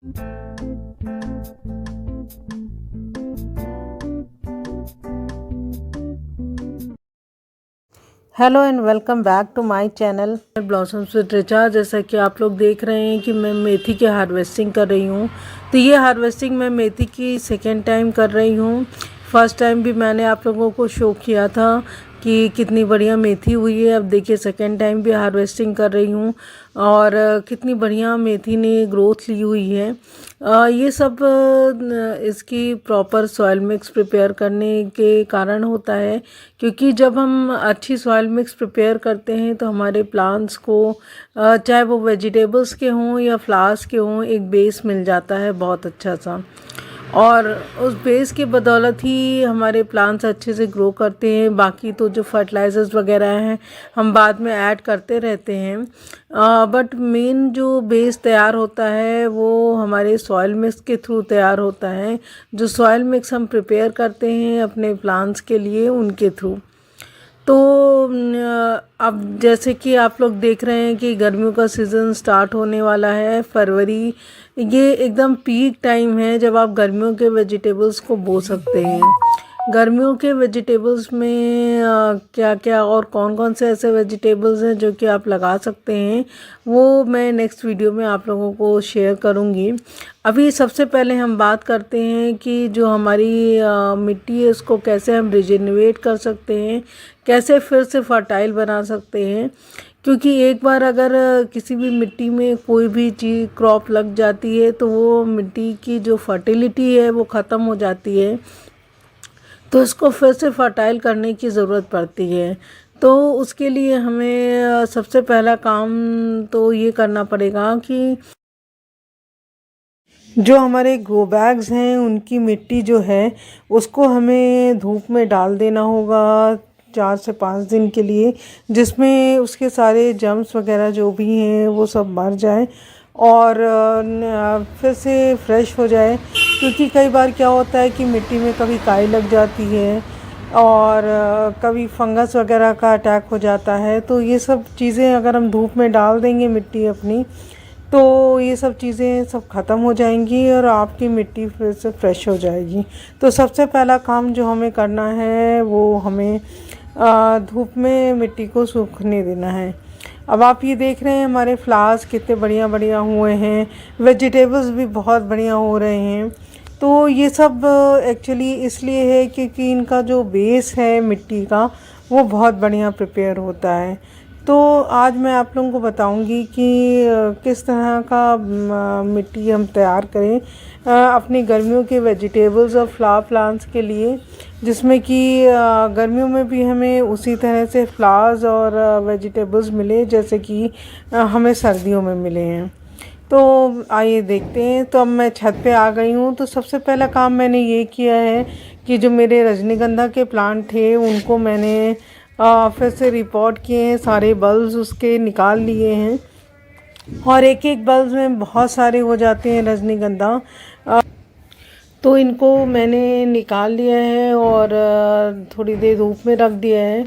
Hello and welcome back to my channel Blossoms with Richa. जैसा कि आप लोग देख रहे हैं कि मैं मेथी की हार्वेस्टिंग कर रही हूँ। तो ये हार्वेस्टिंग मैं मेथी की सेकेंड टाइम कर रही हूँ। फर्स्ट टाइम भी मैंने आप लोगों को शो किया था कि कितनी बढ़िया मेथी हुई है। अब देखिए सेकेंड टाइम भी हार्वेस्टिंग कर रही हूँ और कितनी बढ़िया मेथी ने ग्रोथ ली हुई है। ये सब इसकी प्रॉपर सॉइल मिक्स प्रिपेयर करने के कारण होता है, क्योंकि जब हम अच्छी सॉइल मिक्स प्रिपेयर करते हैं तो हमारे प्लांट्स को चाहे वो वेजिटेबल्स के हों या फ्लावर्स के हों, एक बेस मिल जाता है बहुत अच्छा सा। और उस बेस की बदौलत ही हमारे प्लांट्स अच्छे से ग्रो करते हैं। बाकी तो जो फर्टिलाइजर्स वगैरह हैं हम बाद में ऐड करते रहते हैं, बट मेन जो बेस तैयार होता है वो हमारे सॉइल मिक्स के थ्रू तैयार होता है। जो सॉइल मिक्स हम प्रिपेयर करते हैं अपने प्लांट्स के लिए, उनके थ्रू। तो अब जैसे कि आप लोग देख रहे हैं कि गर्मियों का सीज़न स्टार्ट होने वाला है। फरवरी ये एकदम पीक टाइम है जब आप गर्मियों के वेजिटेबल्स को बो सकते हैं। गर्मियों के वेजिटेबल्स में क्या क्या और कौन कौन से ऐसे वेजिटेबल्स हैं जो कि आप लगा सकते हैं, वो मैं नेक्स्ट वीडियो में आप लोगों को शेयर करूंगी। अभी सबसे पहले हम बात करते हैं कि जो हमारी मिट्टी है उसको कैसे हम रिजेनरेट कर सकते हैं, कैसे फिर से फर्टाइल बना सकते हैं। क्योंकि एक बार अगर किसी भी मिट्टी में कोई भी चीज़ क्रॉप लग जाती है तो वो मिट्टी की जो फर्टिलिटी है वो ख़त्म हो जाती है, तो इसको फिर से फर्टाइल करने की ज़रूरत पड़ती है। तो उसके लिए हमें सबसे पहला काम तो ये करना पड़ेगा कि जो हमारे ग्रो बैग्स हैं उनकी मिट्टी जो है उसको हमें धूप में डाल देना होगा 4 से 5 दिन के लिए, जिसमें उसके सारे जर्म्स वगैरह जो भी हैं वो सब मर जाए और फिर से फ्रेश हो जाए। क्योंकि कई बार क्या होता है कि मिट्टी में कभी काई लग जाती है और कभी फंगस वगैरह का अटैक हो जाता है। तो ये सब चीज़ें अगर हम धूप में डाल देंगे मिट्टी अपनी, तो ये सब चीज़ें सब ख़त्म हो जाएंगी और आपकी मिट्टी फिर से फ्रेश हो जाएगी। तो सबसे पहला काम जो हमें करना है वो हमें धूप में मिट्टी को सूखने देना है। अब आप ये देख रहे हैं हमारे फ्लावर्स कितने बढ़िया बढ़िया हुए हैं, वेजिटेबल्स भी बहुत बढ़िया हो रहे हैं। तो ये सब एक्चुअली इसलिए है क्योंकि इनका जो बेस है मिट्टी का वो बहुत बढ़िया प्रिपेयर होता है। तो आज मैं आप लोगों को बताऊंगी कि किस तरह का मिट्टी हम तैयार करें अपनी गर्मियों के वेजिटेबल्स और फ्लावर प्लांट्स के लिए, जिसमें कि गर्मियों में भी हमें उसी तरह से फ्लावर्स और वेजिटेबल्स मिले जैसे कि हमें सर्दियों में मिले हैं। तो आइए देखते हैं। तो अब मैं छत पे आ गई हूँ। तो सबसे पहला काम मैंने ये किया है कि जो मेरे रजनीगंधा के प्लांट थे उनको मैंने फिर से रिपोर्ट किए हैं, सारे बल्ब्स उसके निकाल लिए हैं और एक एक बल्ब में बहुत सारे हो जाते हैं रजनीगंधा। तो इनको मैंने निकाल लिया है और थोड़ी देर धूप में रख दिया है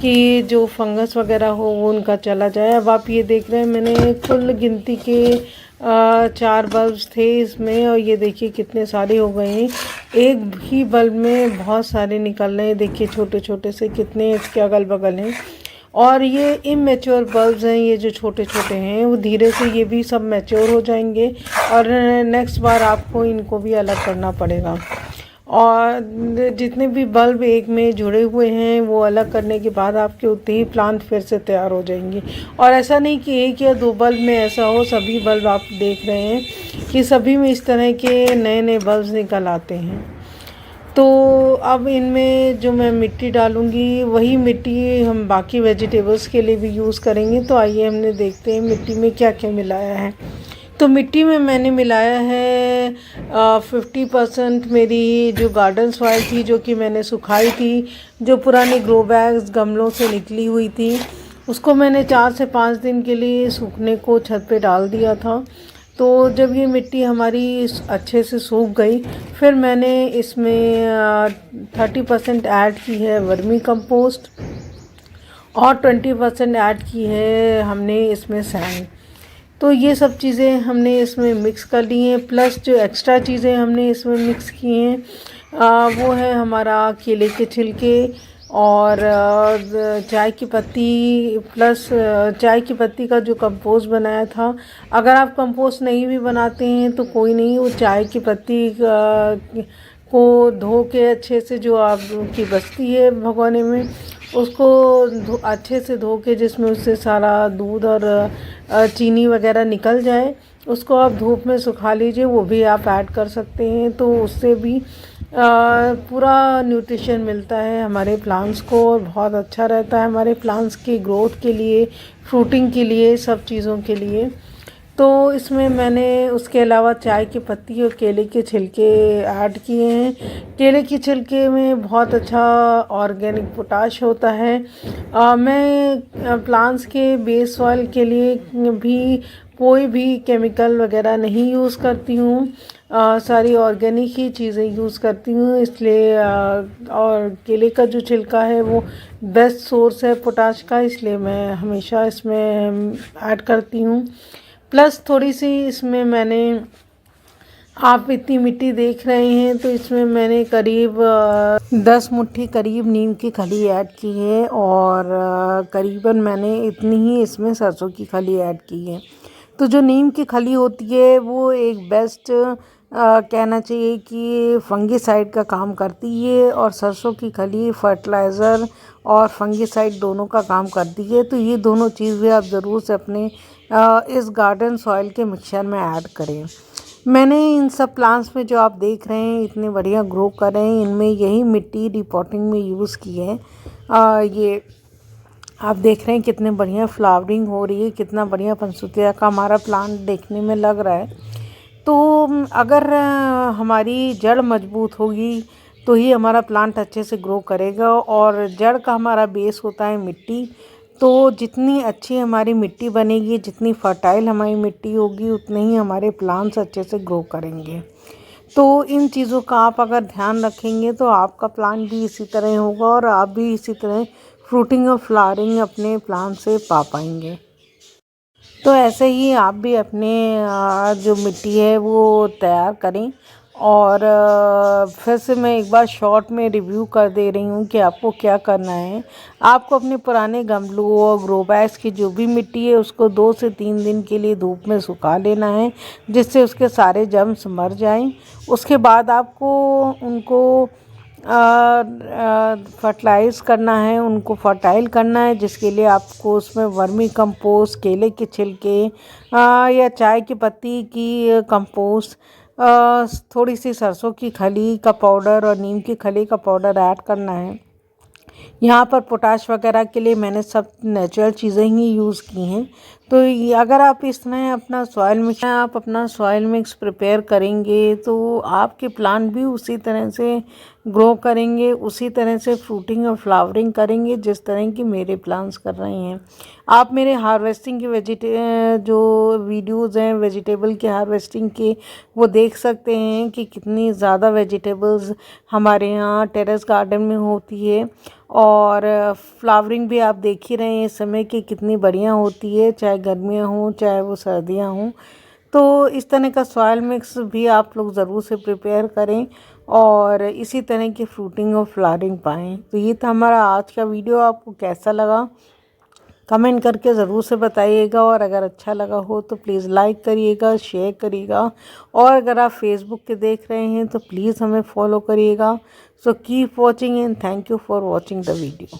कि जो फंगस वगैरह हो वो उनका चला जाए। अब आप ये देख रहे हैं मैंने कुल गिनती के 4 बल्ब्स थे इसमें और ये देखिए कितने सारे हो गए हैं। एक ही बल्ब में बहुत सारे निकल रहे हैं। देखिए छोटे छोटे से कितने इसके अगल बगल हैं। और ये इमेच्योर बल्ब्स हैं, ये जो छोटे छोटे हैं वो धीरे से ये भी सब मैच्योर हो जाएंगे और नेक्स्ट बार आपको इनको भी अलग करना पड़ेगा। और जितने भी बल्ब एक में जुड़े हुए हैं वो अलग करने के बाद आपके उतने ही प्लांट फिर से तैयार हो जाएंगे। और ऐसा नहीं कि 1 या 2 बल्ब में ऐसा हो, सभी बल्ब आप देख रहे हैं कि सभी में इस तरह के नए नए बल्ब निकल आते हैं। तो अब इनमें जो मैं मिट्टी डालूँगी वही मिट्टी हम बाकी वेजिटेबल्स के लिए भी यूज़ करेंगे। तो आइए हमने देखते हैं मिट्टी में क्या क्या मिलाया है। तो मिट्टी में मैंने मिलाया है 50% मेरी जो गार्डन सॉइल थी जो कि मैंने सुखाई थी, जो पुराने ग्रो बैग्स गमलों से निकली हुई थी, उसको मैंने 4 से 5 दिन के लिए सूखने को छत पे डाल दिया था। तो जब ये मिट्टी हमारी अच्छे से सूख गई फिर मैंने इसमें 30% ऐड की है वर्मी कंपोस्ट और 20% ऐड की है हमने इसमें सैंड। तो ये सब चीज़ें हमने इसमें मिक्स कर ली हैं। प्लस जो एक्स्ट्रा चीज़ें हमने इसमें मिक्स की हैं वो है हमारा केले के छिलके और चाय की पत्ती, प्लस चाय की पत्ती का जो कंपोस्ट बनाया था। अगर आप कंपोस्ट नहीं भी बनाते हैं तो कोई नहीं, वो चाय की पत्ती को धो के अच्छे से, जो आपकी बचती है भगोने में, उसको अच्छे से धो के, जिसमें उससे सारा दूध और चीनी वगैरह निकल जाए, उसको आप धूप में सुखा लीजिए। वो भी आप ऐड कर सकते हैं, तो उससे भी पूरा न्यूट्रिशन मिलता है हमारे प्लांट्स को और बहुत अच्छा रहता है हमारे प्लांट्स की ग्रोथ के लिए, फ्रूटिंग के लिए, सब चीज़ों के लिए। तो इसमें मैंने उसके अलावा चाय की पत्ती और केले के छिलके ऐड किए हैं। केले के छिलके में बहुत अच्छा ऑर्गेनिक पोटाश होता है। मैं प्लांट्स के बेस ऑयल के लिए भी कोई भी केमिकल वगैरह नहीं यूज़ करती हूँ। सारी ऑर्गेनिक ही चीज़ें यूज़ करती हूँ, इसलिए और केले का जो छिलका है वो बेस्ट सोर्स है पोटाश का, इसलिए मैं हमेशा इसमें ऐड करती हूँ। प्लस थोड़ी सी इसमें मैंने, आप इतनी मिट्टी देख रहे हैं तो इसमें मैंने करीब 10 मुट्ठी करीब नीम की खली ऐड की है और करीबन मैंने इतनी ही इसमें सरसों की खली ऐड की है। तो जो नीम की खली होती है वो एक बेस्ट कहना चाहिए कि फंगीसाइड का काम करती है और सरसों की खली फर्टिलाइज़र और फंगीसाइड दोनों का काम करती है। तो ये दोनों चीज़ें आप ज़रूर से अपने इस गार्डन सॉइल के मिक्सचर में ऐड करें। मैंने इन सब प्लांट्स में जो आप देख रहे हैं इतने बढ़िया ग्रो कर रहे हैं, इनमें यही मिट्टी रिपोर्टिंग में यूज़ की है। ये आप देख रहे हैं कितने बढ़िया फ्लावरिंग हो रही है, कितना बढ़िया पंसुतिया का हमारा प्लांट देखने में लग रहा है। तो अगर हमारी जड़ मजबूत होगी तो ही हमारा प्लांट अच्छे से ग्रो करेगा, और जड़ का हमारा बेस होता है मिट्टी। तो जितनी अच्छी हमारी मिट्टी बनेगी, जितनी फर्टाइल हमारी मिट्टी होगी, उतने ही हमारे प्लांट्स अच्छे से ग्रो करेंगे। तो इन चीज़ों का आप अगर ध्यान रखेंगे तो आपका प्लांट भी इसी तरह होगा और आप भी इसी तरह फ्रूटिंग और फ्लावरिंग अपने प्लांट से पा पाएंगे। तो ऐसे ही आप भी अपने जो मिट्टी है वो तैयार करें। और फिर से मैं एक बार शॉर्ट में रिव्यू कर दे रही हूँ कि आपको क्या करना है। आपको अपने पुराने गमलों और ग्रो बैग्स की जो भी मिट्टी है उसको 2 से 3 दिन के लिए धूप में सुखा लेना है, जिससे उसके सारे जर्म्स मर जाएं। उसके बाद आपको उनको फर्टिलाइज़ करना है, उनको फर्टाइल करना है, जिसके लिए आपको उसमें वर्मी कंपोस्ट, केले के छिलके या चाय की पत्ती की कंपोस्ट, थोड़ी सी सरसों की खली का पाउडर और नीम की खली का पाउडर ऐड करना है। यहाँ पर पोटाश वगैरह के लिए मैंने सब नेचुरल चीज़ें ही यूज़ की हैं। तो अगर आप इस तरह अपना सॉइल मिक्स प्रिपेयर करेंगे तो आपके प्लांट भी उसी तरह से ग्रो करेंगे, उसी तरह से फ्रूटिंग और फ्लावरिंग करेंगे जिस तरह की मेरे प्लांट्स कर रहे हैं। आप मेरे हार्वेस्टिंग के जो वीडियोज़ हैं वेजिटेबल के हार्वेस्टिंग के, वो देख सकते हैं कि कितनी ज़्यादा वेजिटेबल्स हमारे यहाँ टेरेस गार्डन में होती है। और फ्लावरिंग भी आप देख ही रहे हैं इस समय की कितनी बढ़िया होती है, चाहे गर्मियाँ हों चाहे वो सर्दियाँ हों। तो इस तरह का सॉइल मिक्स भी आप लोग ज़रूर से प्रिपेयर करें और इसी तरह की फ्रूटिंग और फ्लावरिंग पाएँ। तो ये था हमारा आज का वीडियो। आपको कैसा लगा कमेंट करके ज़रूर से बताइएगा, और अगर अच्छा लगा हो तो प्लीज़ लाइक करिएगा, शेयर करिएगा, और अगर आप फेसबुक पे देख रहे हैं तो प्लीज़ हमें फॉलो करिएगा। So keep watching and thank you for watching the video.